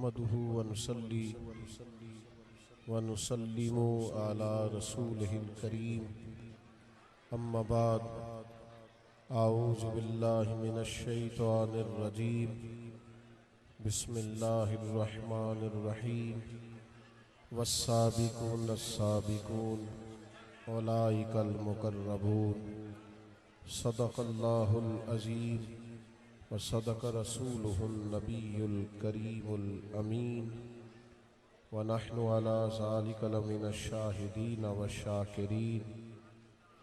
नहमदुहु व नुसल्ली व नुसल्लिमु अला रसूलिहिल करीम। अम्मा बाद, आऊज़ु बिल्लाहि मिनश शैतानिर रजीम। बिस्मिल्लाहिर रहमानिर रहीम। वस्साबिकून अस्साबिकून उलाइकल मुक़र्रबून। सदक़ल्लाहुल अज़ीम व सदक़ रसूलुहुन नबियुल करीमुल अमीन। व नहनु अला ज़ालिका लमिनश शाहिदीन व शाकिरीन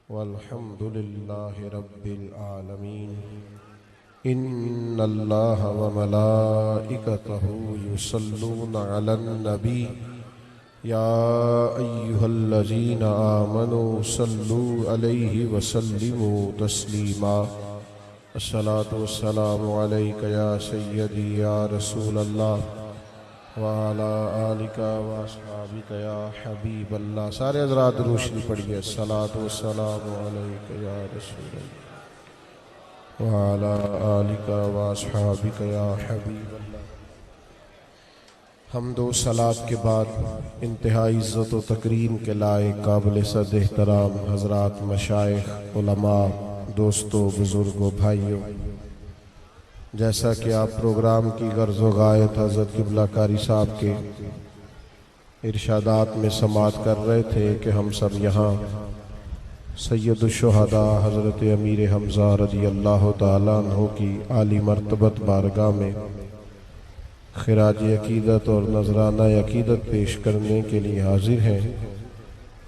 वल्हम्दुलिल्लाहि रब्बिल आलमीन। इन्नल्लाहा व मलाइकतहु युसल्लूना अलन नबी या अय्युहल्लज़ीना आमनू सल्लू अलैहि व सल्लिमू तस्लीमा। अस्सलातु वस्सलामु अलैका या सय्यदी या रसूलल्लाह व अला आलिका व अस्हाबिका या हबीबल्लाह। सारे हज़रात रोशनी पढ़िए। अस्सलातु वस्सलामु अलैका या रसूलल्लाह व अला आलिका व अस्हाबिका या हबीबल्लाह। हम्दो सलात के बाद इंतहाई इज़्ज़त व तकरीम के लायक काबिल सद एहतराम हज़रात मशाइख उलमा, दोस्तों, बुज़ुर्गों, भाइयों, जैसा कि आप प्रोग्राम की गर्ज़ व गायत हज़रत क़िबला कारी साहब के इरशादात में समात कर रहे थे कि हम सब यहाँ सैयदुश्शुहदा हज़रत अमीर हमज़ा रज़ी अल्लाह तआला अन्हु की आली मर्तबत बारगाह में खिराज अकीदत और नजराना अकीदत पेश करने के लिए हाजिर हैं।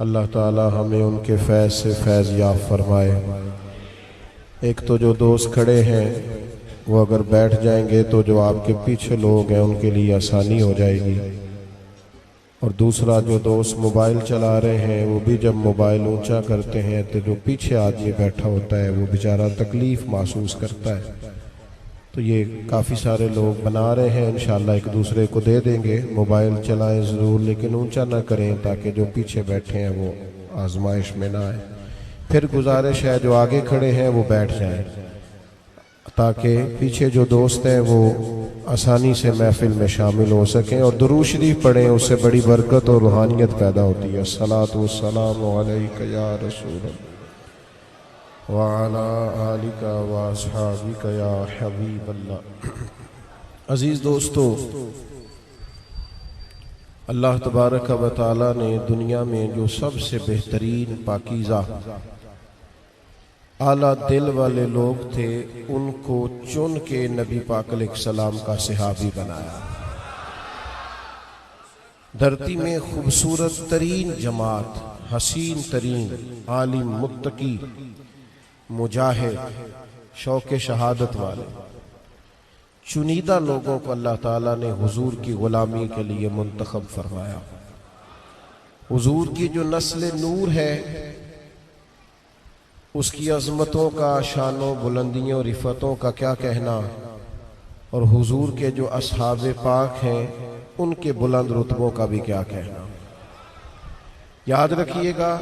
अल्लाह ताला हमें उनके फैज़ से फैज़ याफ़ फरमाए। एक तो जो दोस्त खड़े हैं वो अगर बैठ जाएंगे तो जो आपके पीछे लोग हैं उनके लिए आसानी हो जाएगी, और दूसरा जो दोस्त मोबाइल चला रहे हैं वो भी जब मोबाइल ऊंचा करते हैं तो जो पीछे आदमी बैठा होता है वो बेचारा तकलीफ़ महसूस करता है। तो ये काफ़ी सारे लोग बना रहे हैं, इंशाअल्लाह एक दूसरे को दे देंगे। मोबाइल चलाएं ज़रूर, लेकिन ऊंचा ना करें ताकि जो पीछे बैठे हैं वो आजमाइश में ना आए। फिर गुजारिश है जो आगे खड़े हैं वो बैठ जाएं ताकि पीछे जो दोस्त हैं वो आसानी से महफिल में शामिल हो सकें, और दुरूद शरीफ पढ़ें, उससे बड़ी बरकत और रूहानियत पैदा होती है। अस्सलातु वस्सलामु अलैका या रसूलल्लाह व अला आलिका व अस्हाबिका या हबीबल्लाह। अजीज़ दोस्तों, अल्लाह तबारक व तआला ने दुनिया में जो सबसे बेहतरीन पाकीज़ा आला दिल वाले लोग थे उनको चुन के नबी पाक अलैहिस्सलाम का सहाबी बनाया। धरती में खूबसूरत तरीन जमात, हसीन तरीन, आलिम, मुत्तकी, मुजाहिद, शौक़ शहादत वाले चुनीदा लोगों को अल्लाह ताला ने हुजूर की गुलामी के लिए मुंतखब फरमाया। हुजूर की जो नस्ल नूर है उसकी अज़मतों का, शानों, बुलंदियों, रिफ़तों का क्या कहना, और हुजूर के जो असहाबे पाक हैं उनके बुलंद रुतबों का भी क्या कहना। याद रखिएगा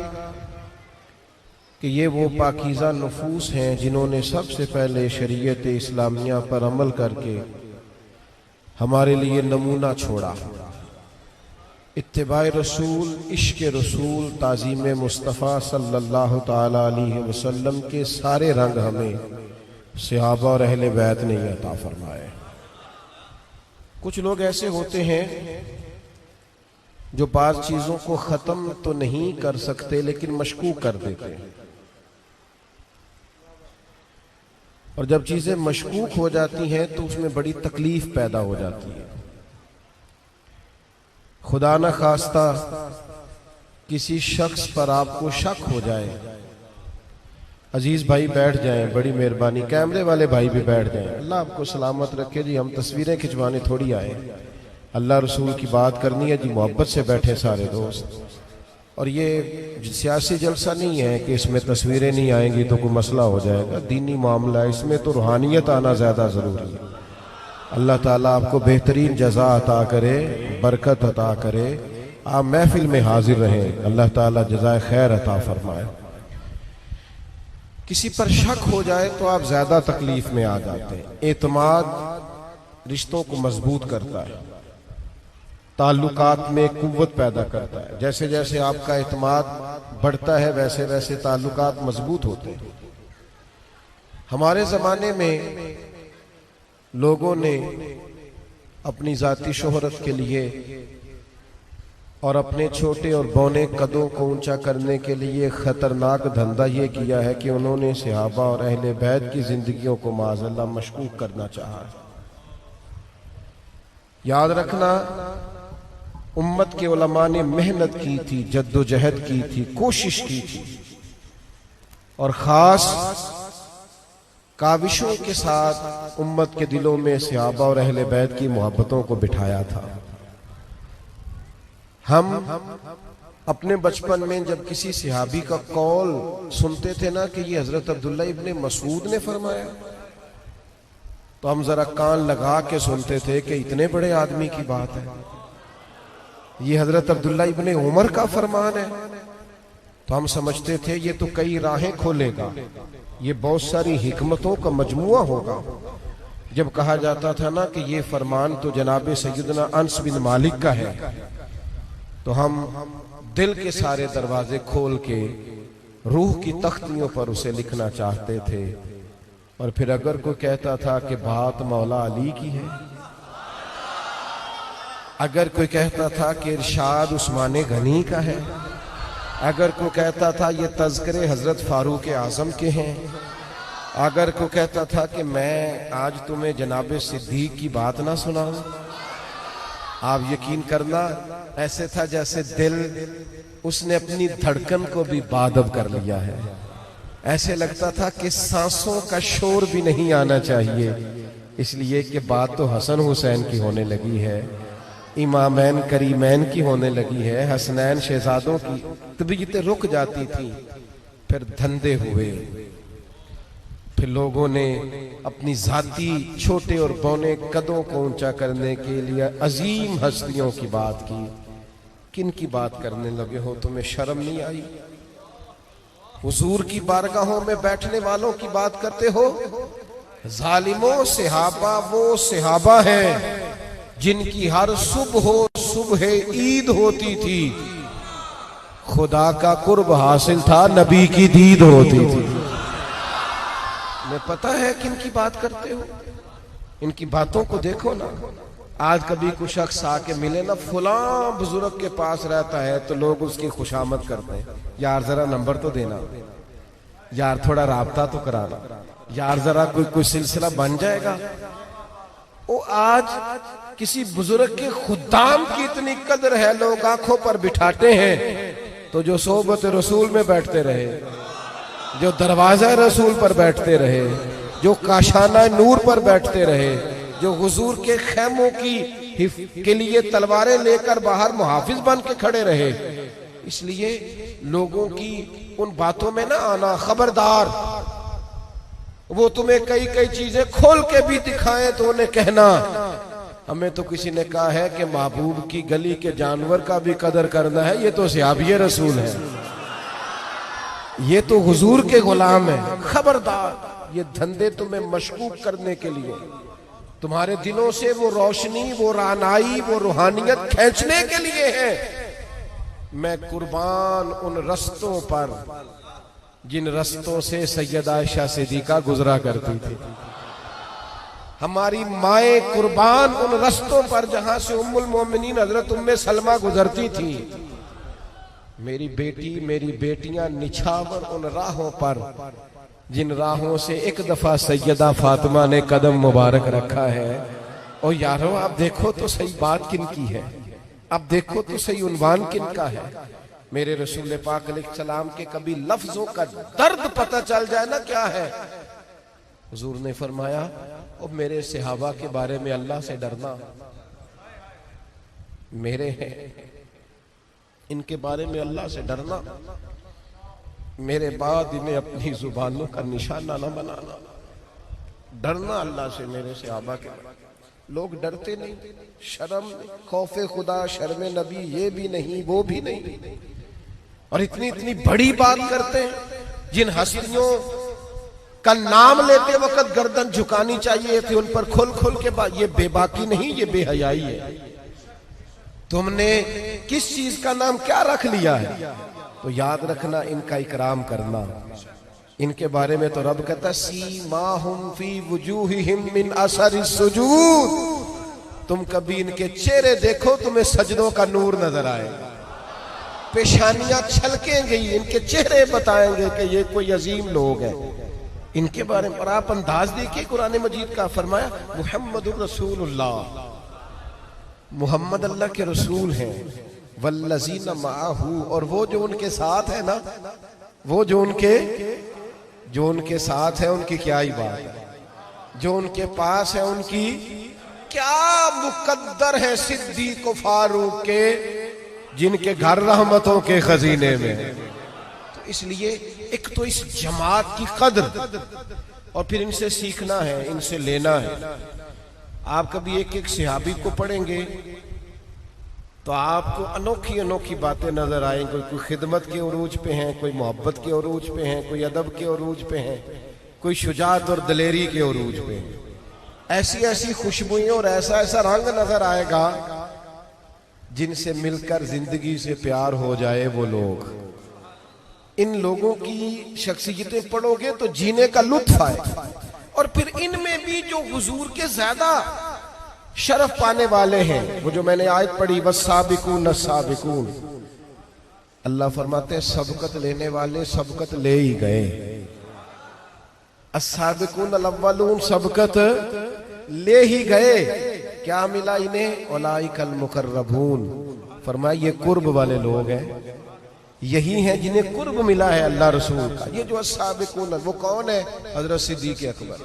कि ये वो पाकीज़ा नफूस हैं जिन्होंने सबसे पहले शरीयत इस्लामिया पर अमल करके हमारे लिए नमूना छोड़ा। इत्तिबाए रसूल, इश्क़ रसूल, ताज़ीम मुस्तफ़ा सल्लल्लाहु ताला अलैहि वसल्लम के सारे रंग हमें सहाबा और अहले बैत ने अता फरमाए। कुछ लोग ऐसे होते हैं जो बाज़ चीज़ों को ख़त्म तो नहीं कर सकते लेकिन मशकूक कर देते हैं, और जब चीज़ें मशकूक हो जाती हैं तो उसमें बड़ी तकलीफ़ पैदा हो जाती है। खुदा न खास्ता किसी शख्स पर आपको शक हो जाए, अजीज भाई बैठ जाएं, बड़ी मेहरबानी, कैमरे वाले भाई भी बैठ जाएं, अल्लाह आपको सलामत रखे जी। हम तस्वीरें खिंचवाने थोड़ी आए, अल्लाह रसूल की बात करनी है जी। मोहब्बत से बैठे सारे दोस्त, और ये सियासी जलसा नहीं है कि इसमें तस्वीरें नहीं आएंगी तो कोई मसला हो जाएगा। दीनी मामला है, इसमें तो रूहानियत आना ज़्यादा ज़रूरी है। अल्लाह ताला आपको बेहतरीन जज़ा अता करे, बरकत अता करे, आप महफिल में हाजिर रहें, अल्लाह ताला जज़ाए खैर अता फरमाए। किसी पर शक हो जाए तो आप ज्यादा तकलीफ में आ जाते हैं। एतमाद रिश्तों को मजबूत करता है। ताल्लुकात में कुव्वत पैदा करता है। जैसे जैसे आपका एतमाद बढ़ता है वैसे वैसे ताल्लुकात मजबूत होते हैं। हमारे ज़माने में लोगों ने अपनी ज़ाती शोहरत के लिए और अपने छोटे और बौने कदों को ऊंचा करने के लिए ख़तरनाक धंधा ये किया है कि उन्होंने सहाबा और अहले बैत की ज़िंदगियों को माज़अल्लाह मशकूक करना चाहा है। याद रखना, उम्मत के उलमा ने मेहनत की थी, जद्दोजहद की थी, कोशिश की थी और ख़ास काविशों के साथ उम्मत के दिलों में सहाबा और अहले बैत की मोहब्बतों को बिठाया था। हम अपने बचपन में जब किसी सहाबी का कौल सुनते थे ना कि ये हजरत अब्दुल्ला इब्ने मसूद ने फरमाया, तो हम जरा कान लगा के सुनते थे कि इतने बड़े आदमी की बात है, ये हजरत अब्दुल्ला इब्ने उमर का फरमान है। तो हम समझते थे ये तो कई राहें खोलेगा, ये बहुत सारी हिकमतों का मजमुआ होगा। जब कहा जाता था ना कि ये फरमान तो जनाब सैयदना अनस बिन मालिक का है, तो हम दिल के सारे दरवाजे खोल के रूह की तख्तियों पर उसे लिखना चाहते थे। और फिर अगर कोई कहता था कि बात मौला अली की है, अगर कोई कहता था कि इरशाद उस्मान गनी का है, अगर कोई कहता था ये तज़किरे हजरत फारूक आज़म के हैं, अगर कोई कहता था कि मैं आज तुम्हें जनाब सिद्दीक की बात ना सुनाऊं, आप यकीन करना ऐसे था जैसे दिल उसने अपनी धड़कन को भी बादब कर लिया है। ऐसे लगता था कि सांसों का शोर भी नहीं आना चाहिए, इसलिए कि बात तो हसन हुसैन की होने लगी है, इमामैन करीमैन की होने लगी है, हसनैन शहजादों की तबीयतें रुक जाती थी। फिर धंधे हुए, फिर लोगों ने अपनी जाती छोटे और बौने कदों को ऊंचा करने के लिए अजीम हस्तियों की बात की। किन की बात करने लगे हो? तुम्हें शर्म नहीं आई? हुजूर की बारगाहों में बैठने वालों की बात करते हो? जालिमों, सहाबा वो सहाबा हैं जिनकी हर सुबह ईद होती थी, खुदा का कुर्ब हासिल था, नबी की दीद होती थी। मैं पता है किन की बात करते हो, इनकी बातों को देखो ना। आज कभी कुछ शख्स आके मिले ना, फलां बुजुर्ग के पास रहता है, तो लोग उसकी खुशामद करते हैं, यार जरा नंबर तो देना, यार थोड़ा राबता तो कराना, यार जरा कोई सिलसिला बन जाएगा। वो आज किसी बुजुर्ग के खुदाम की इतनी कदर है, लोग आंखों पर बिठाते हैं। तो जो सोबत रसूल में बैठते रहे, जो दरवाजा रसूल पर बैठते रहे, जो काशाना नूर पर बैठते रहे, जो हुजूर के खैमों की के लिए तलवारें लेकर बाहर मुहाफिज बन के खड़े रहे, इसलिए लोगों की उन बातों में ना आना। खबरदार, वो तुम्हें कई कई चीजें खोल के भी दिखाएं तो उन्हें कहना। हमें तो किसी ने कहा है कि महबूब की गली के जानवर का भी कदर करना है, ये तो सहाबी रसूल है, ये तो हुजूर के गुलाम है। खबरदार, ये धंधे तुम्हें मशकूक करने के लिए, तुम्हारे दिलों से वो रोशनी, वो रानाई, वो रूहानियत खींचने के लिए है। मैं कुर्बान उन रस्तों पर जिन रस्तों से सैयदा आयशा सिद्दीका गुजरा करती थी। हमारी माए कुर्बान उन रस्तों पर जहां से उम्मुल मोमिनीन हजरत उम्मे सलमा गुजरती थी। मेरी बेटी, मेरी बेटियां निछावर उन राहों पर जिन राहों से एक दफा सैयदा फातिमा ने कदम मुबारक रखा है। और यारो, आप देखो तो सही बात किन की है, आप देखो तो सही उन्वान किन का है। मेरे रसूल पाक अलैहिस्सलाम के कभी लफ्जों का दर्द पता चल जाए ना क्या है। हुजूर ने फरमाया, और मेरे सहाबा के बारे में अल्लाह से डरना, मेरे हैं, इनके बारे में अल्लाह से डरना, मेरे बाद इन्हें अपनी जुबानों का निशाना न बनाना। डरना अल्लाह से मेरे सहाबा के बारे। लोग डरते नहीं, शर्म, खौफे खुदा, शर्म नबी, ये भी नहीं, वो भी नहीं, और इतनी इतनी बड़ी बात करते हैं। जिन हस्तियों का नाम लेते वक्त गर्दन झुकानी चाहिए थी, उन पर खोल खोल के बात। ये बेबाकी नहीं, ये बेहयाई है। तुमने किस चीज का नाम क्या रख लिया है, तो याद रखना इनका इकराम करना। इनके बारे में तो रब कहता सीमाहुम फी वुजूहिहिम मिन असरिस सुजूद, तुम कभी इनके चेहरे देखो तुम्हें सजदों का नूर नजर आएगा, पेशानियां छलकेंगी, इनके चेहरे बताएंगे कि ये कोई अजीम लोग हैं। इनके बारे में और आप अंदाज देखिए कुरान मजीद का, फरमाया मुहम्मदुर रसूलुल्लाह, मुहम्मद अल्लाह के रसूल हैं, वल्लज़ीना माअहू, और वो जो उनके साथ है ना, वो जो उनके साथ है उनकी क्या ही बात है, जो उनके पास है उनकी क्या मुकद्दर है सिद्दीक व फारूक के, जिनके घर रहमतों के खजीने में। तो इसलिए एक तो इस जमात की कद्र, और फिर इनसे सीखना है, इनसे लेना है। आप कभी एक एक सहाबी को पढ़ेंगे तो आपको अनोखी अनोखी बातें नजर आएंगी। कोई खिदमत के उरूज पे हैं, कोई मोहब्बत के उरूज पे हैं, कोई अदब के उरूज पे हैं, कोई शुजात और दलेरी के उरूज पे हैं। ऐसी ऐसी खुशबुएं और ऐसा ऐसा रंग नजर आएगा, जिनसे मिलकर जिंदगी से प्यार हो जाए वो लोग। इन लोगों की शख्सियतें पढ़ोगे तो जीने का लुत्फ आए। और फिर इनमें भी जो हुजूर के ज्यादा शरफ पाने वाले हैं, वो जो मैंने आयत पढ़ी वस्साबिकून अस्साबिकून, अल्लाह फरमाते हैं सबकत लेने वाले सबकत ले ही गए। अस्साबिकून अल-अव्वलून सबकत ले ही गए, क्या मिला इन्हें? उलाइकल मुकर्रबून, फरमाया ये कुर्ब वाले लोग हैं, यही हैं जिन्हें कुर्ब मिला है अल्लाह रसूल का। ये जो अस्साबिकून, वो कौन है? हजरत सिद्दीक अकबर,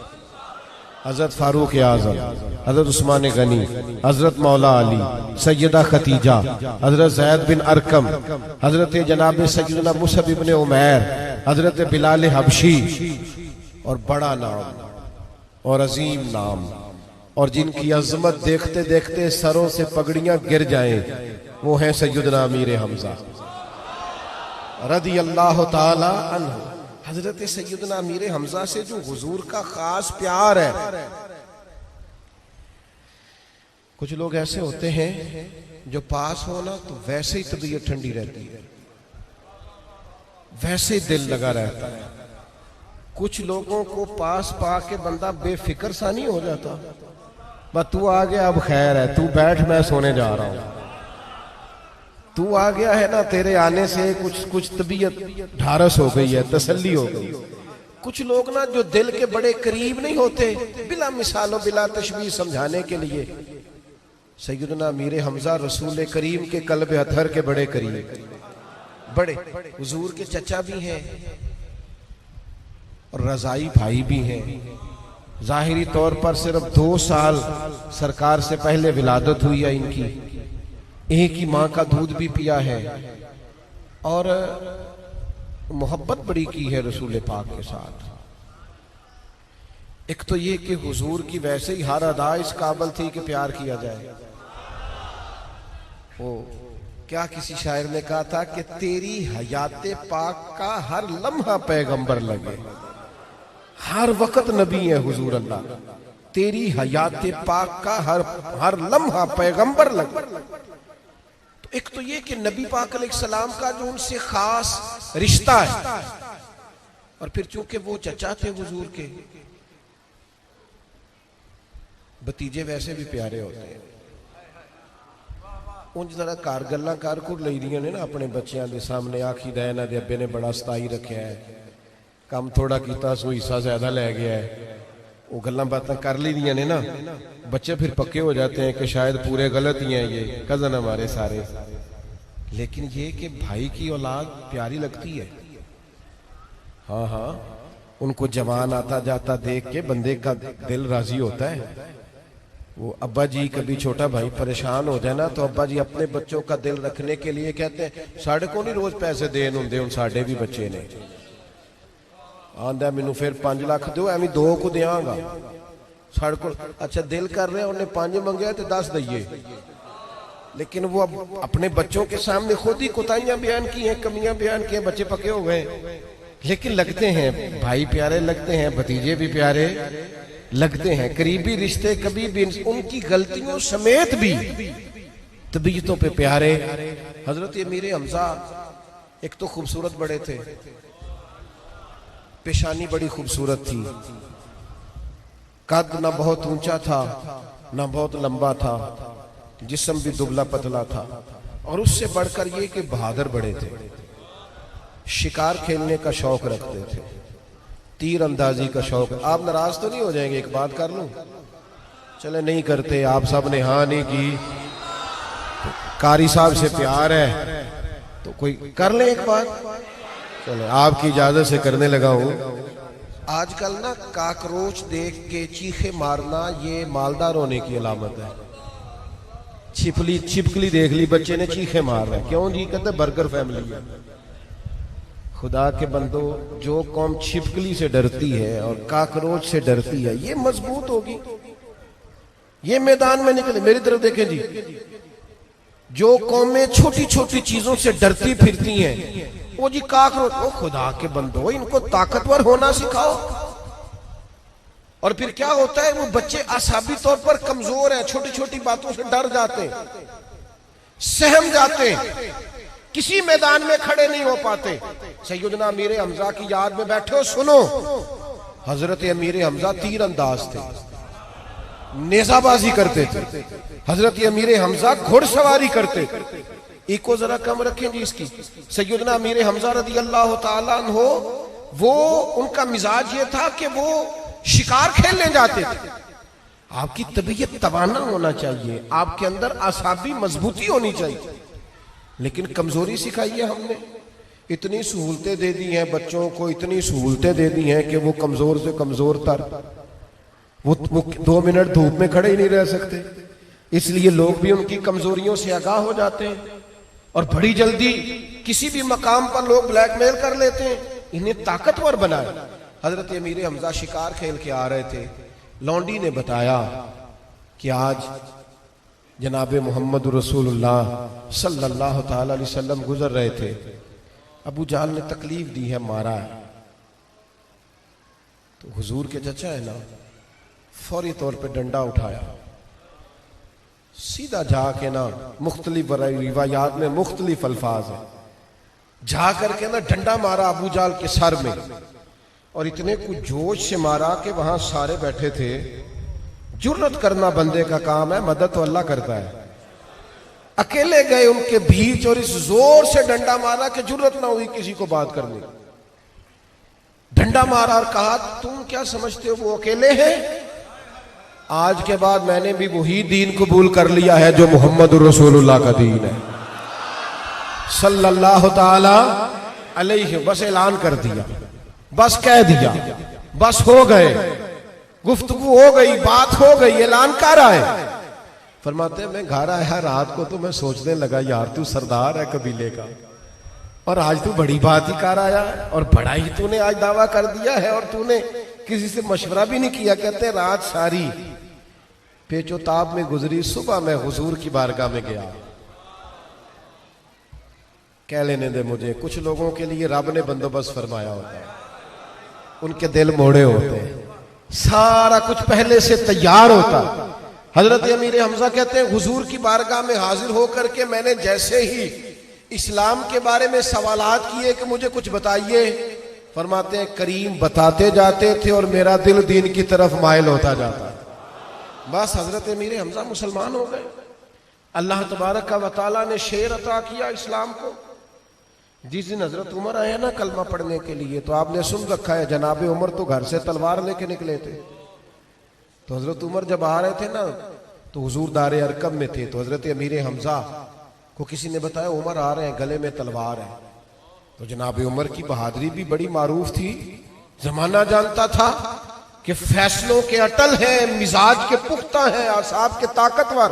हजरत फारूक आजम, हजरत उस्मान गनी, हजरत मौला अली, सैयदा खतीजा, हजरत जैद बिन अरकम, हजरत जनाब सैयदना मुसअब इब्न उमैर, हजरत बिलाल हबशी, और बड़ा नाम और अजीम नाम, और जिनकी अजमत देखते देखते सरों से पगड़ियां गिर जाएं, वो हैं सैयदना अमीर हमजा रदी अल्लाह ताला अन्हु। हजरत सैयदना अमीर हमजा से जो हुजूर का खास प्यार है। कुछ लोग ऐसे होते हैं जो पास हो ना तो वैसे ही तबीयत ठंडी रहती है, वैसे ही दिल लगा रहता है। कुछ लोगों को पास पा के बंदा बेफिक्र सा नहीं हो जाता, बस तू आ गया अब खैर है, तू बैठ मैं सोने जा रहा हूं, तू आ गया है ना, तेरे आने से कुछ तबीयत ढारस हो गई है, तसल्ली हो गई। कुछ लोग ना जो दिल के बड़े करीब नहीं होते, बिला मिसालों बिला तशबीह समझाने के लिए, सैयदना अमीर हमजा रसूल करीम के कल्ब अतहर के बड़े करीब, बड़े हुजूर के चचा भी हैं और रजाई भाई भी हैं। जाहिरी तौर पर सिर्फ 2 साल सरकार से पहले विलादत हुई है इनकी, एक ही माँ का दूध भी पिया है, और मोहब्बत बड़ी की है रसूल पाक के साथ। एक तो ये कि हुजूर की वैसे ही हर अदा इस काबिल थी कि प्यार किया जाए। वो क्या किसी शायर ने कहा था कि तेरी हयाते पाक का हर लम्हा पैगंबर लगे, हर वक्त नबी है हुजूर अल्लाह, तेरी हयाते पाक का हर लम्हा पैगंबर लगे। एक तो ये कि नबी पाक अलैहिस्सलाम का जो उनसे खास रिश्ता है, और फिर चूंकि वो चचा थे हुजूर के, भतीजे वैसे भी प्यारे होते हैं। उंज जरा घर गल्लां कर कुर लईदियां ने ना अपने बच्चों के सामने, आखीदा इन्हां दे अब्बे ने बड़ा सताई रखा है, काम थोड़ा किया सो हिस्सा ज्यादा लै गया है, वो गल्लां बातें कर लीदियां ने ना, बच्चे फिर पक्के हो जाते हैं कि शायद पूरे गलत ही हैं, ये कजन हमारे सारे। लेकिन ये कि भाई की औलाद प्यारी लगती है। हाँ हाँ, उनको जवान आता जाता देख के बंदे का दिल राजी होता है। वो अब्बा जी कभी छोटा भाई परेशान हो जाए ना, तो अब्बा जी अपने बच्चों का दिल रखने के लिए कहते हैं साढ़े को नहीं रोज पैसे देन होंगे, हुण साढ़े भी बच्चे ने, आंदा मैनू फिर 5 लाख दो, एवं 2 को देंगा साढ़े को। अच्छा दिल कर रहे उन्हें 5 मंगया तो 10 दइए, लेकिन वो अब अपने बच्चों के सामने खुद ही कोताहियां बयान की हैं, कमियां बयान की हैं, बच्चे पके हो गए। लेकिन लगते हैं भाई प्यारे लगते हैं, भतीजे भी प्यारे लगते हैं। करीबी रिश्ते कभी भी उनकी गलतियों समेत भी तबीयतों पे प्यारे हजरत अमीर हमजा एक तो खूबसूरत बड़े थे, पेशानी बड़ी खूबसूरत थी, कद ना बहुत ऊंचा था ना बहुत लंबा था, जिस्म भी दुबला पतला था, और उससे बढ़कर ये कि बहादुर बड़े थे, शिकार खेलने का शौक रखते थे, तीर अंदाजी का शौक। आप नाराज तो नहीं हो जाएंगे, एक बात कर लूं? चले नहीं करते, आप सब ने हाँ नहीं की, तो कारी साहब से प्यार है तो कोई कर ले एक बात। चले आपकी इजाजत से करने लगा हूं। आजकल ना काकरोच देख के चीखे मारना ये मालदार होने की अलामत है। छिपकली देख ली बच्चे ने, चीखे मार रहे, क्यों जी? कहते बर्गर फैमिली है। खुदा के बंदो, जो कौम छिपकली से डरती है और काकरोच से डरती है ये मजबूत होगी, ये मैदान में निकले। मेरी तरफ देखें जी, जो कौमें छोटी छोटी चीजों से डरती फिरती हैं, वो जी काकरोच, ओ खुदा के बंदो इनको ताकतवर होना सिखाओ। और फिर क्या होता है, वो बच्चे आसाबी तौर पर कमजोर हैं, छोटी छोटी बातों से डर जाते, सहम जाते, किसी मैदान में खड़े नहीं हो पाते। सैयदना अमीर हमजा की याद में बैठे हो, सुनो, हजरत अमीर हमजा तीर अंदाज थे, नेजाबाजी करते थे। हजरत अमीर हमजा घुड़सवारी करते थे। इको जरा कम रखें जी इसकी। सैयदना अमीर हमजा रदी अल्लाह ताला अन्हो, वो उनका मिजाज ये था कि वो शिकार खेलने जाते थे। आपकी तबीयत तवाना होना चाहिए, आपके अंदर आसाबी मजबूती होनी चाहिए, लेकिन कमजोरी सिखाई है हमने। इतनी सहूलतें दे दी हैं बच्चों को, इतनी सहूलतें दे दी हैं कि वो कमजोर से कमजोर तर, वो 2 मिनट धूप में खड़े ही नहीं रह सकते। इसलिए लोग भी उनकी कमजोरियों से आगाह हो जाते हैं और बड़ी जल्दी किसी भी मकाम पर लोग ब्लैकमेल कर लेते हैं, इन्हें ताकतवर बनाए। हजरत अमीर हमजा शिकार खेल के आ रहे थे, लौंडी ने बताया कि आज जनाब मोहम्मद रसूलुल्लाह सल्लल्लाहु ताला अलैहि वसल्लम गुजर रहे थे, अबू जाल ने तकलीफ दी है, मारा है। तो हुजूर के चचा है ना, फौरी तौर पे डंडा उठाया, सीधा जाके ना, मुख्तलिफ रिवायात में मुख्तलिफ अल्फाज है, जा करके ना डंडा मारा अबू जाल के सर में, और इतने कुछ जोश से मारा कि वहां सारे बैठे थे। जुर्रत करना बंदे का काम है, मदद तो अल्लाह करता है। अकेले गए उनके बीच और इस जोर से डंडा मारा कि जुर्रत ना हुई किसी को बात करने। डंडा मारा और कहा, तुम क्या समझते हो वो अकेले हैं? आज के बाद मैंने भी वही दीन कबूल कर लिया है जो मोहम्मद रसूलुल्लाह का दीन है सल्लल्लाहु ताला अलैहि। बस ऐलान कर दिया, बस कह दिया, बस हो गए, गुफ्तगू हो गई, बात हो गई, ऐलान कर आए। फरमाते मैं घर आया रात को तो मैं सोचने लगा, यार तू सरदार है कबीले का और आज तू बड़ी बात ही कर आया है, और बड़ा ही तूने आज दावा कर दिया है, और तूने किसी से मशवरा भी नहीं किया। कहते रात सारी पेचोताब में गुजरी, सुबह मैं हुजूर की बारगाह में गया। कह लेने दे मुझे, कुछ लोगों के लिए रब ने बंदोबस्त फरमाया होता है, उनके दिल मोड़े होते हैं, सारा कुछ पहले से तैयार होता। हजरत अमीर हमजा कहते हैं हुजूर की बारगाह में हाजिर होकर के मैंने जैसे ही इस्लाम के बारे में सवालात किए कि मुझे कुछ बताइए, फरमाते हैं करीम बताते जाते थे और मेरा दिल दीन की तरफ माइल होता जाता। बस हजरत अमीर हमजा मुसलमान हो गए। अल्लाह तबारक व तआला ने शेर अता किया इस्लाम को। जिस दिन हजरत उमर आए ना कलमा पढ़ने के लिए, तो आपने सुन रखा है जनाब उमर तो घर से तलवार लेके निकले थे। तो हजरत उमर जब आ रहे थे ना, तो हुजूर दारे अरकम में थे, तो हजरत अमीर हमजा को किसी ने बताया उमर आ रहे हैं, गले में तलवार है। तो जनाब उमर की बहादुरी भी बड़ी मारूफ थी, जमाना जानता था कि फैसलों के अटल हैं, मिजाज के पुख्ता हैं, आसाब के ताकतवर।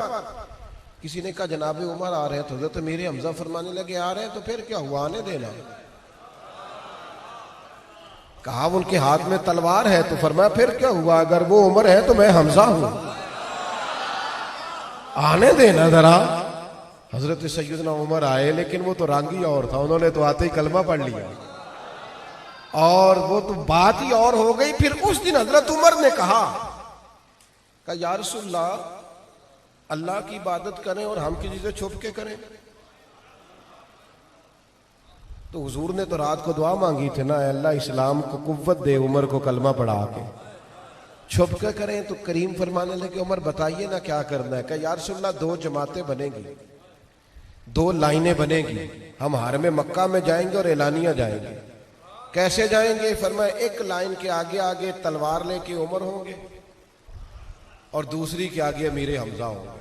किसी ने कहा जनाब उमर आ रहे हैं, तो हजरत अमीर हमजा फरमाने लगे आ रहे हैं तो फिर क्या हुआ, आने देना। कहा उनके हाथ में तलवार है, तो फरमाया फिर क्या हुआ, अगर वो उमर है तो मैं हमजा हूं, आने देना जरा। हजरत सैयदना उमर आए, लेकिन वो तो रांगी और था, उन्होंने तो आते ही कलमा पढ़ लिया और वो तो बात ही और हो गई। फिर उस दिन हजरत उमर ने कहा या रसूलल्लाह अल्लाह की इबादत करें और हम किसी से छुप के करें। तो हुजूर ने तो रात को दुआ मांगी थी ना, अल्लाह इस्लाम को कुव्वत दे, उमर को कलमा पढ़ा के। छुप के करें तो करीम फरमाने लगे उमर बताइए ना क्या करना है। कहा या रसूलल्लाह 2 जमातें बनेगी, 2 लाइनें बनेगी, हम हर में मक्का में जाएंगे और एलानिया जाएंगे। कैसे जाएंगे? फरमाया एक लाइन के आगे आगे तलवार लेके उमर होंगे और दूसरी के आगे अमीर हमजा होंगे।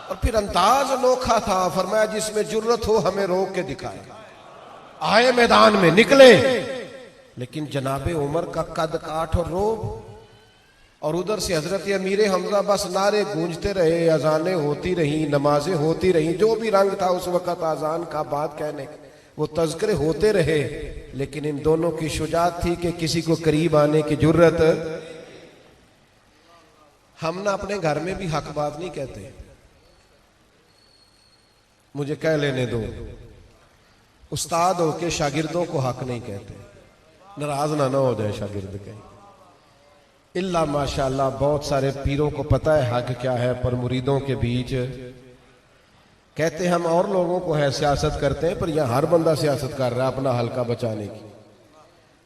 और फिर अंदाज अनोखा था, फरमाया जिसमें जुर्रत हो हमें रोक के दिखाए, आए मैदान में निकले। लेकिन जनाबे उमर का कद काठ और रोब, और उधर से हजरत अमीर हमजा बस नारे गूंजते रहे, अजानें होती रही, नमाजें होती रही, जो भी रंग था उस वक्त अजान का, बात कहने वो तज़किरे होते रहे। लेकिन इन दोनों की शुजात थी कि किसी को करीब आने की जुर्रत। हम ना अपने घर में भी हक बात नहीं कहते, मुझे कह लेने दो। उस्ताद हो के शागिर्दों को हक नहीं कहते, नाराज ना हो जाए शागिर्द कहीं। इल्ला माशाअल्लाह बहुत सारे पीरों को पता है हक क्या है, पर मुरीदों के बीच कहते हम और लोगों को है सियासत करते हैं, पर यहां हर बंदा सियासत कर रहा है अपना हल्का बचाने की।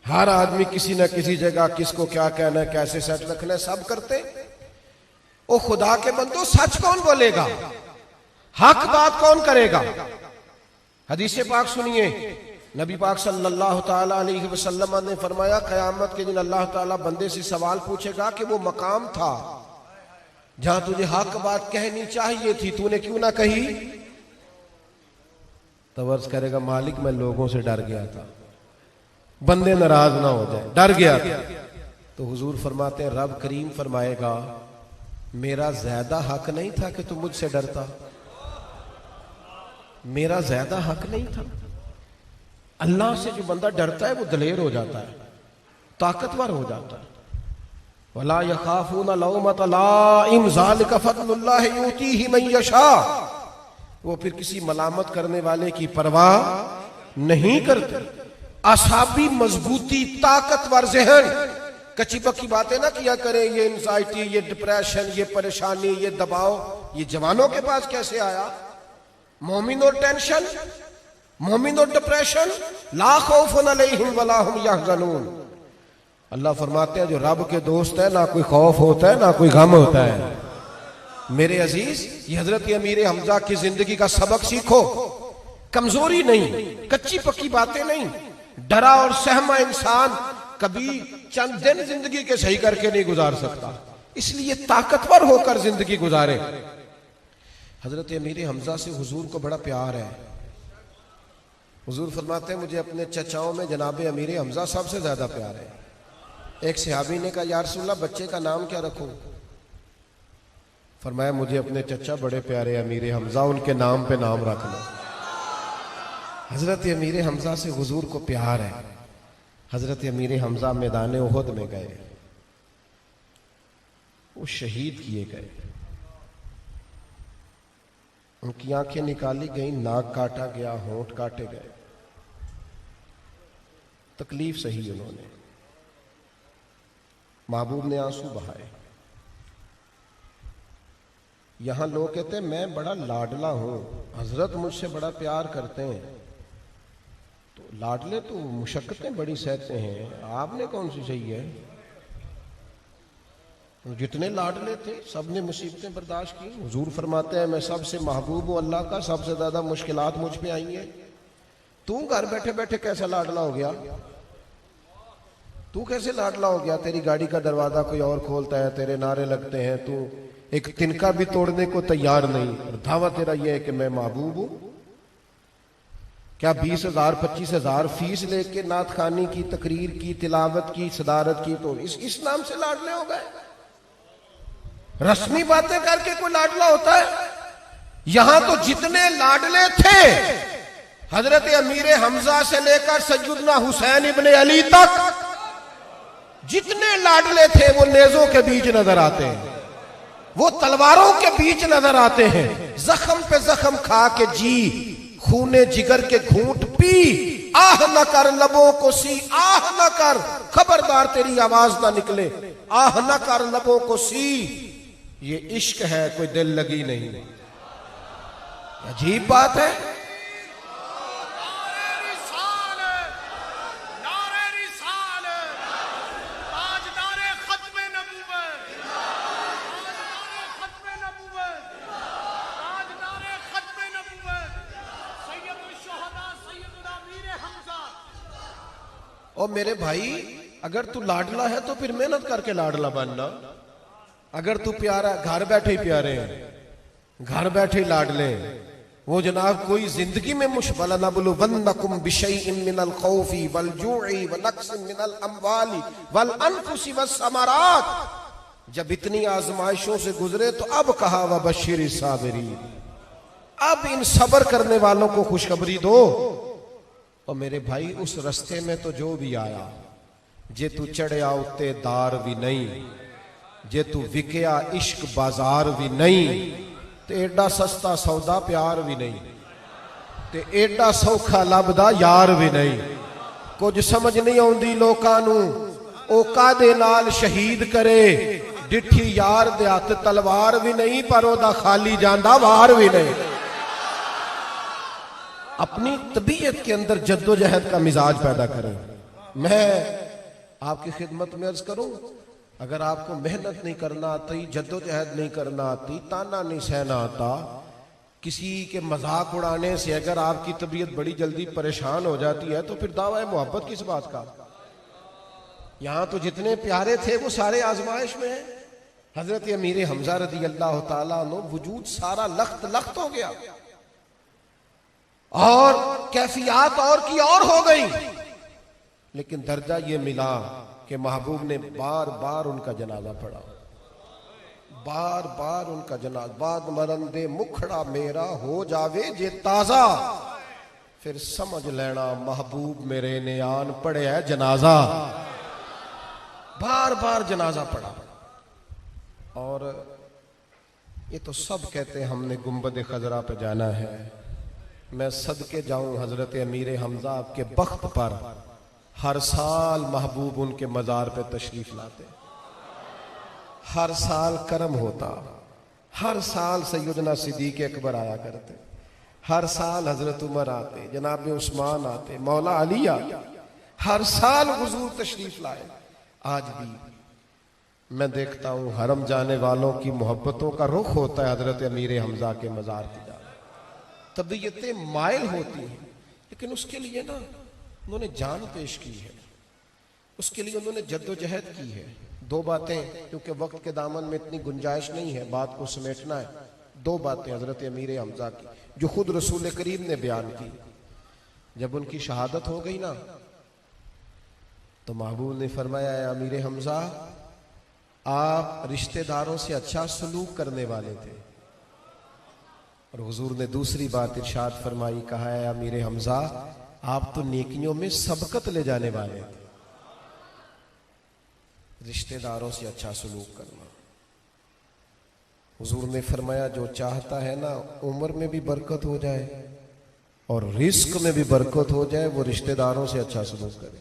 हर आदमी किसी न किसी जगह किसको क्या कहना है, कैसे सच रखना है, सब करते। ओ खुदा के बंदो, सच कौन बोलेगा, हक बात कौन करेगा? हदीस पाक सुनिए, नबी पाक सल्लल्लाहु ताला अलैहि वसल्लम ने फरमाया क़यामत के दिन अल्लाह ताला बंदे से सवाल पूछेगा कि वो मकाम था जहां तुझे हक बात कहनी चाहिए थी, तूने क्यों ना कही? तो अर्ज करेगा मालिक मैं लोगों से डर गया था, बंदे नाराज ना हो जाए, डर गया था। तो हुजूर फरमाते हैं रब करीम फरमाएगा मेरा ज्यादा हक नहीं था कि तू मुझसे डरता, मेरा ज्यादा हक नहीं था। अल्लाह से जो बंदा डरता है वो दलेर हो जाता है, ताकतवर हो जाता है। वला यखाफून लौमत लाइम ज़ालिका फज़लुल्लाहि यूतीही मन यशा, वो फिर किसी मलामत करने वाले की परवाह नहीं करते। असाबी मजबूती, ताकतवर जहन, कच्ची पक्की बातें ना किया करें। ये एंजाइटी, ये डिप्रेशन, ये परेशानी, ये दबाव, ये जवानों के पास कैसे आया? मोमिन और टेंशन, मोमिन और डिप्रेशन, ला खौफुन अलैहिम वला हुम यहज़नून। अल्लाह फरमाते हैं जो रब के दोस्त है ना कोई खौफ होता है ना कोई गम होता है। मेरे अजीज, ये हजरत अमीर हमजा की जिंदगी का सबक सीखो। कमजोरी नहीं, कच्ची पक्की बातें नहीं, डरा और सहमा इंसान कभी चंद दिन जिंदगी के सही करके नहीं गुजार सकता, इसलिए ताकतवर होकर जिंदगी गुजारे। हजरत अमीर हमजा से हुजूर को बड़ा प्यार है। हुजूर फरमाते हैं मुझे अपने चचाओं में जनाब अमीर हमजा सबसे ज्यादा प्यार है। एक सहाबी ने कहा या रसूलल्लाह बच्चे का नाम क्या रखूं? फरमाया मुझे अपने चचा बड़े प्यारे अमीर हमजा, उनके नाम पे नाम रखना। हजरत अमीर हमजा से हुजूर को प्यार है। हजरत अमीर हमजा मैदान उहद में गए, वो शहीद किए गए, उनकी आंखें निकाली गई, नाक काटा गया, होंठ काटे गए, तकलीफ सही उन्होंने। महबूब ने आंसू बहाए। यहां लोग कहते हैं मैं बड़ा लाडला हूं, हजरत मुझसे बड़ा प्यार करते हैं। तो लाडले तो मुशक्कतें बड़ी सहते हैं, आपने कौन सी सही है? जितने लाडले थे सबने मुसीबतें बर्दाश्त की। हुजूर फरमाते हैं मैं सबसे महबूब हूं अल्लाह का, सबसे ज्यादा मुश्किलात मुझ पे आई हैं। तू घर बैठे बैठे कैसे लाडला हो गया? तू कैसे लाडला हो गया? तेरी गाड़ी का दरवाजा कोई और खोलता है, तेरे नारे लगते हैं, तू एक तिनका भी तोड़ने को तैयार नहीं, और दावा तेरा यह है कि मैं महबूब हूं। क्या 20,000 25,000 फीस लेके नात खानी की, तकरीर की, तिलावत की, सदारत की, तो इस नाम से लाडले हो गए? रस्मी बातें करके कोई लाडला होता है? यहां तो जितने लाडले थे हजरत अमीर हमजा से लेकर सैयदना हुसैन इब्ने अली तक, जितने लाडले थे वो नेजों के बीच नजर आते हैं, वो तलवारों के बीच नजर आते हैं। जख्म पे जख्म खा के जी, खूने जिगर के घूंट पी, आह न कर लबों को सी, आह न कर, खबरदार तेरी आवाज ना निकले, आह न कर लबों को सी। ये इश्क है, कोई दिल लगी नहीं। अजीब बात है। और मेरे भाई, अगर तू लाडला है तो फिर मेहनत करके लाडला बनना। अगर तू प्यारा, घर बैठे ही प्यारे हैं, घर बैठे ही लाडले, वो जनाब कोई जिंदगी में मुश्किल ना बोलो। वन्नकुम बिशैइन मिनल खौफी वल जूई व नक्सिन मिनल अम्वाली वल अनफुसी वस समरात। जब इतनी आजमाइशों से गुजरे तो अब कहा व बशीर साबिरीन, अब इन सब्र करने वालों को खुशखबरी दो। और मेरे भाई, उस रस्ते में तो जो भी आया, जे तू चढ़िया उत्ते दार भी नहीं, जे तू विकया इश्क बाजार भी नहीं, ते एडा सस्ता सौदा प्यार भी नहीं, ते एडा सौखा लभदा यार भी नहीं। कुछ समझ नहीं आउंदी लोकां नू, ओ कादे नाल शहीद करे, डिठी यार दे हत्थ तलवार भी नहीं, पर ओदा खाली जांदा वार भी नहीं। अपनी तबीयत के अंदर जद्दोजहद का मिजाज पैदा करें। मैं आपकी खिदमत में अर्ज करूं, अगर आपको मेहनत नहीं करना आती, जद्दोजहद नहीं करना आती, ताना नहीं सहना आता, किसी के मजाक उड़ाने से अगर आपकी तबीयत बड़ी जल्दी परेशान हो जाती है, तो फिर दावा मोहब्बत किस बात का। यहां तो जितने प्यारे थे वो सारे आजमाइश में हैं। हजरत अमीर हमजा रदी अल्लाह तआला अन्हु, वजूद सारा लख्त लख्त हो गया और कैफियत और की और हो गई, लेकिन दर्जा ये मिला कि महबूब ने बार बार उनका जनाजा पढ़ा, बार बार उनका जनाजा। बाद मरंदे मुखड़ा मेरा हो जावे जे ताजा, फिर समझ लेना महबूब मेरे ने आन पढ़े है जनाजा। बार बार जनाजा पढ़ा। और ये तो सब कहते हमने गुंबद खजरा पे जाना है। मैं सदके जाऊं हजरत अमीर हमजा आपके बख्त पर, हर साल महबूब उनके मजार पे तशरीफ लाते, हर साल करम होता, हर साल सैयदना सिद्दीक अकबर आया करते, हर साल हजरत उमर आते, जनाब उस्मान आते, मौला अली आते, हर साल हुजूर तशरीफ लाए। आज भी मैं देखता हूं हरम जाने वालों की मोहब्बतों का रुख होता है हजरत अमीर हमजा के मजार की जाए। तबीयतें मायल होती हैं, लेकिन उसके लिए ना उन्होंने जान पेश की है, उसके लिए उन्होंने जद्दोजहद की है। दो बातें, क्योंकि वक्त के दामन में इतनी गुंजाइश नहीं है, बात को समेटना है। दो बातें हजरत अमीर हमजा की जो खुद रसूल करीम ने बयान की। जब उनकी शहादत हो गई ना, तो महबूब ने फरमाया, अमीर हमजा आप रिश्तेदारों से अच्छा सलूक करने वाले थे। और हुजूर ने दूसरी बात इरशाद फरमाई, कहा है अमीर हमजा आप तो नेकियों में सबकत ले जाने वाले थे। रिश्तेदारों से अच्छा सलूक करना। हुजूर ने फरमाया, जो चाहता है ना उम्र में भी बरकत हो जाए और रिस्क में भी बरकत हो जाए, वो रिश्तेदारों से अच्छा सलूक करे।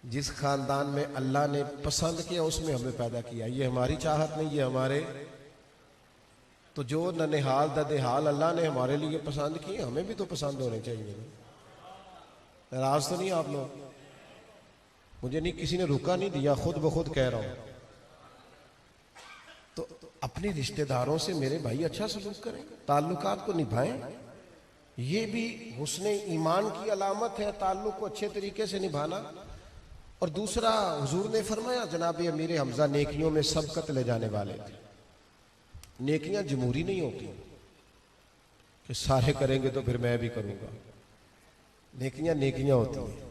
जिस खानदान में अल्लाह ने पसंद किया उसमें हमें पैदा किया, ये हमारी चाहत नहीं, ये हमारे, तो जो ननिहाल ददेहाल अल्लाह ने हमारे लिए पसंद किए, हमें भी तो पसंद होने चाहिए। नाराज तो नहीं आप लोग? मुझे नहीं, किसी ने रुका नहीं दिया, खुद ब खुद कह रहा हूं। तो अपने रिश्तेदारों से मेरे भाई अच्छा सलूक करें, ताल्लुकात को निभाएं। ये भी हुस्ने ईमान की अलामत है, ताल्लुक को अच्छे तरीके से निभाना। और दूसरा, हुजूर ने फरमाया जनाब अमीर हमजा नेकियों में सबकत ले जाने वाले थे। नेकियां जमूरी नहीं होती कि सारे करेंगे तो फिर मैं भी करूंगा। नेकियां नेकियां होती हैं।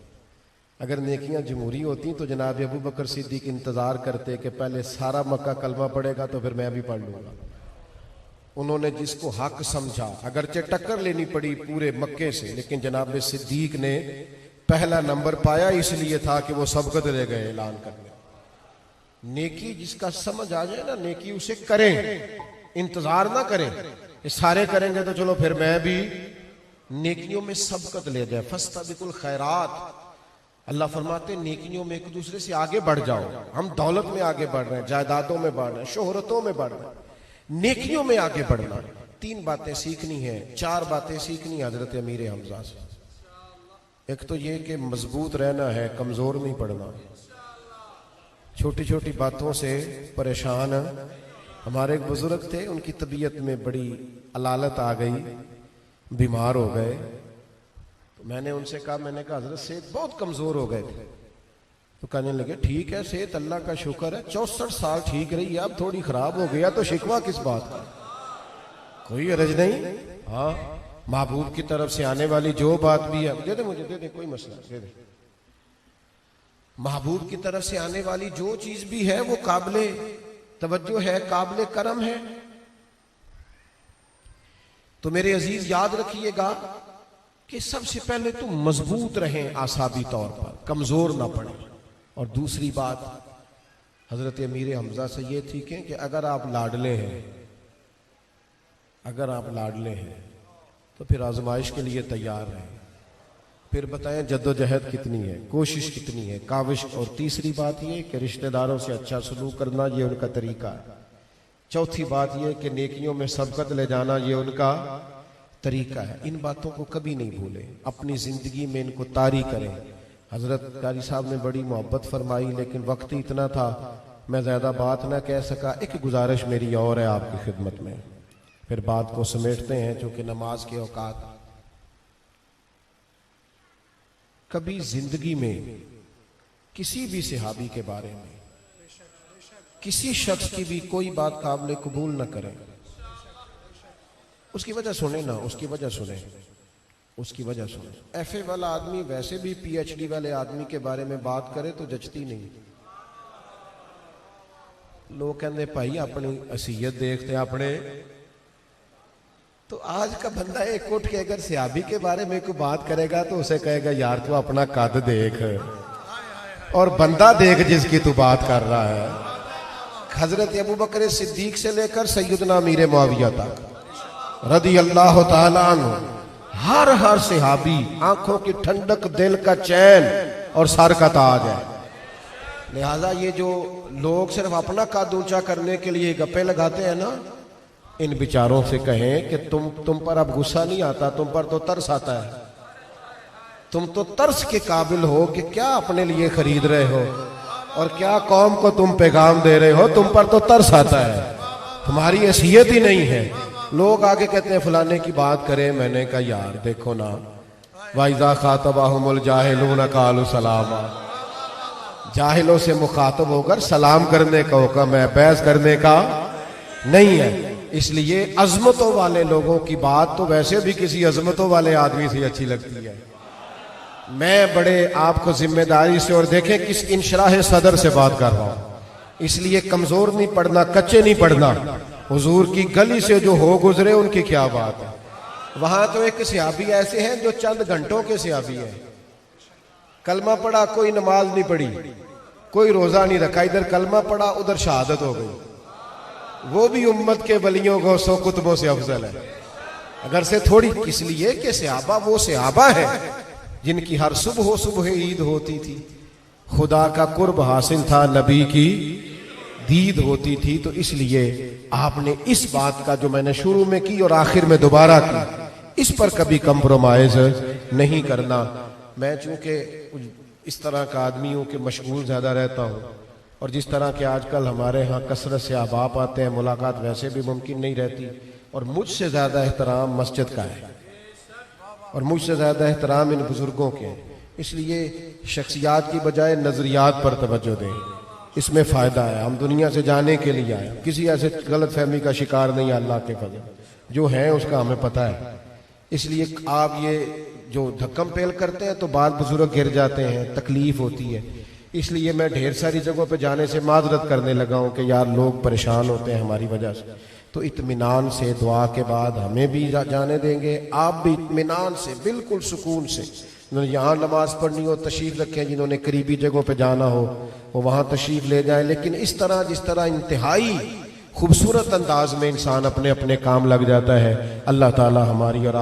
अगर नेकियां जमूरी होती तो जनाब अबू बकर सिद्दीक इंतजार करते कि पहले सारा मक्का कलमा पड़ेगा तो फिर मैं भी पढ़ लूंगा। उन्होंने जिसको हक समझा, अगरचे टक्कर लेनी पड़ी पूरे मक्के से, लेकिन जनाब सिद्दीक ने पहला नंबर पाया, इसलिए था कि वो सबकत ले गए ऐलान करने। नेकी जिसका समझ आ जाए ना, नेकी उसे करें, इंतजार ना करें कि सारे करेंगे तो चलो फिर मैं भी। नेकियों में सबकत ले जाए। फस्ताबिकुल खैरात, अल्लाह फरमाते नेकियों में एक दूसरे से आगे बढ़ जाओ। हम दौलत में आगे बढ़ रहे हैं, जायदादों में बढ़ रहे हैं, शोहरतों में बढ़ रहे हैं, नेकियों में आगे बढ़ना। 3 बातें सीखनी है, 4 बातें सीखनी हजरत अमीर हमजा से। एक तो ये कि मजबूत रहना है, कमजोर नहीं पड़ना। छोटी छोटी बातों से परेशान। हमारे एक बुजुर्ग थे, उनकी तबीयत में बड़ी अलालत आ गई, बीमार हो गए। तो मैंने उनसे कहा, हजरत सेहत बहुत कमजोर हो गए थे। तो कहने लगे ठीक है, सेहत अल्लाह का शुक्र है, 64 साल ठीक रही, अब थोड़ी खराब हो गया तो शिकवा किस बात का, कोई अर्ज नहीं। हाँ, महबूब की तरफ से आने वाली जो बात भी है, दे दे मुझे, दे दे, कोई मसला, दे दे। महबूब की तरफ से आने वाली जो चीज भी है वो काबिले तवज्जो है, काबिले करम है। तो मेरे अजीज याद रखिएगा कि सबसे पहले तो मजबूत रहें आसाबी तौर पर, कमजोर ना पड़े। और दूसरी बात हजरत अमीर हमजा से ये सीखें कि अगर आप लाडले हैं, अगर आप लाडले हैं तो फिर आजमाइश के लिए तैयार रहें। फिर बताएं जद्दोजहद कितनी है, कोशिश कितनी है, काविश। और तीसरी बात ये कि रिश्तेदारों से अच्छा सलूक करना, ये उनका तरीका है। चौथी बात ये कि नेकियों में सबकत ले जाना, ये उनका तरीका है। इन बातों को कभी नहीं भूलें, अपनी जिंदगी में इनको तारी करें। हजरत कारी साहब ने बड़ी मोहब्बत फरमाई, लेकिन वक्त ही इतना था, मैं ज्यादा बात ना कह सका। एक गुजारिश मेरी और है आपकी खिदमत में, फिर बात को समेटते हैं चूंकि नमाज के औकात। कभी जिंदगी में किसी भी सहाबी के बारे में, किसी शख्स की भी कोई बात काबिल कबूल न करें। उसकी वजह सुने ना, उसकी वजह सुने, उसकी वजह सुने। एफए वाला आदमी वैसे भी पीएचडी वाले आदमी के बारे में बात करे तो जचती नहीं। लोग कहते भाई अपनी हसीयत देखते अपने। तो आज का बंदा एक उठ के अगर सहाबी के बारे में कोई बात करेगा तो उसे कहेगा यार तू अपना कद देख और बंदा देख जिसकी तू बात कर रहा है। हजरत अबू बकर सिद्दीक से लेकर सैयदना अमीर मुआविया तक रदी अल्लाह ताला अन्हु, हर सहाबी आंखों की ठंडक, दिल का चैन और सर का ताज है। लिहाजा ये जो लोग सिर्फ अपना कद ऊंचा करने के लिए गप्पे लगाते हैं ना, इन विचारों से कहें कि तुम पर अब गुस्सा नहीं आता, तुम पर तो तरस आता है। तुम तो तरस के काबिल हो कि क्या अपने लिए खरीद रहे हो और क्या कौम को तुम पैगाम दे रहे हो। तुम पर तो तरस आता है, तुम्हारी हैसियत ही नहीं है। लोग आगे कहते हैं फलाने की बात करें, मैंने कहा यार देखो ना, वाइजा खातबाहुमुल जाहिलून कालू सलामा, जाहिलों से मुखातब होकर सलाम करने का हुक्म है, बहस करने का नहीं है। इसलिए अजमतों वाले लोगों की बात तो वैसे भी किसी अजमतों वाले आदमी से अच्छी लगती है। मैं बड़े आपको जिम्मेदारी से और देखें किस इंशराह सदर से बात कर रहा हूं, इसलिए कमजोर नहीं पड़ना, कच्चे नहीं पड़ना। हुजूर की गली से जो हो गुजरे उनकी क्या बात है। वहां तो एक सहाबी ऐसे हैं जो चंद घंटों के सहाबी हैं, कलमा पढ़ा कोई नमाज नहीं पढ़ी, कोई रोजा नहीं रखा, इधर कलमा पढ़ा उधर शहादत हो गई। वो भी उम्मत के वलियों को 100 कुतुबों से अफजल है। अगर से थोड़ी, इसलिए कि सहाबा वो सहाबा है जिनकी हर सुबह ईद होती थी, खुदा का कुर्ब हासिल था, नबी की दीद होती थी। तो इसलिए आपने इस बात का जो मैंने शुरू में की और आखिर में दोबारा की, इस पर कभी कंप्रोमाइज नहीं करना। मैं चूंकि इस तरह का आदमी हूं कि मशगूल ज्यादा रहता हूं, और जिस तरह के आजकल हमारे यहाँ कसरत से अहबाब आते हैं, मुलाकात वैसे भी मुमकिन नहीं रहती। और मुझसे ज्यादा एहतराम मस्जिद का है और मुझसे ज्यादा एहतराम इन बुजुर्गों के, इसलिए शख्सियात की बजाय नजरियात पर तवज्जो दें, इसमें फायदा है। हम दुनिया से जाने के लिए आए, किसी ऐसे गलत फहमी का शिकार नहीं। अल्लाह के फजल जो है उसका हमें पता है। इसलिए आप ये जो धक्कम पेल करते हैं तो बाद बुजुर्ग गिर जाते हैं, तकलीफ होती है। इसलिए मैं ढेर सारी जगहों पे जाने से माजरत करने लगा हूं कि यार लोग परेशान होते हैं हमारी वजह से। तो इत्मीनान से दुआ के बाद हमें भी जाने देंगे, आप भी इत्मीनान से, बिल्कुल सुकून से। जिन्होंने यहाँ नमाज पढ़नी हो तशरीफ रखें, जिन्होंने करीबी जगहों पे जाना हो वो वहाँ तशरीफ ले जाए। लेकिन इस तरह जिस तरह इंतहाई खूबसूरत अंदाज में इंसान अपने अपने काम लग जाता है, अल्लाह ताला हमारी और